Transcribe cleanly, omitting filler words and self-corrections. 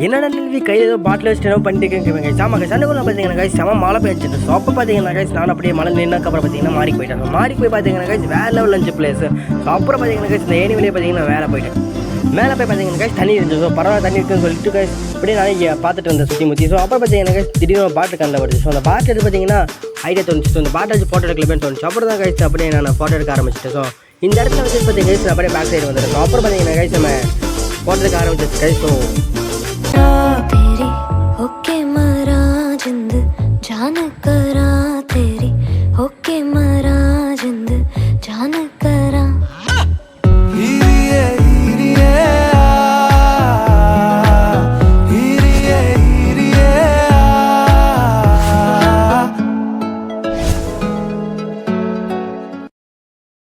என்னடா நில்வி கையில் ஏதோ பாட்டில் வச்சுட்டு என்ன பண்ணிட்டு இருக்கேன் சாமா சண்டைக்குள்ள பார்த்தீங்கன்னா கைஸ் செம மழை பெய்ஞ்சிட்டு ஸோ அப்போ பார்த்தீங்கன்னா கைஸ் நான் அப்படியே மழை நின்னக்கப்புறம் பார்த்தீங்கன்னா மாறி போயிட்டேன் மாறி போய் பார்த்தீங்கன்னா கைஸ் வேறு லெவல் லஞ்சு பிளேஸ் ஸோ அப்புறம் பார்த்தீங்கன்னா கைஸ் இந்த ஏணி வழியே பார்த்தீங்கன்னா வேலை போயிட்டேன் மேலே போய் பார்த்தீங்கன்னா கைஸ் தண்ணி இருந்துச்சு ஸோ பரவாயில்ல தண்ணி இருக்குன்னு சொல்லிட்டு கைஸ் அப்படியே நான் பார்த்துட்டு இருந்தேன் சுற்றி முற்றி ஸோ அப்புறம் பார்த்தீங்கன்னா கைஸ் திடீர்னு பாட்டு கண்ணில் வருது ஸோ அந்த பாட்டு எடுத்து பார்த்தீங்கன்னா ஐடியா தோணுச்சு ஸோ அந்த பாட்டை வச்சு ஃபோட்டோ எடுக்கலன்னு தோணுச்சு அப்புறம் தான் கைஸ் அப்படியே நான் ஃபோட்டோ எடுக்க ஆரம்பிச்சிட்டேன் ஸோ இந்த இடத்துல வச்சு பார்த்தீங்கன்னா கைஸ் அப்படியே பேக் சைடு வந்துடும் ஸோ அப்புறம் பார்த்தீங்கன்னா கைஸ் நம்ம ஃபோட்டோ எடுக்க ஆரம்பிச்சிச்சு கைஸ் ஸோ तेरी होके मरा जिंद जान करा तेरी होके मरा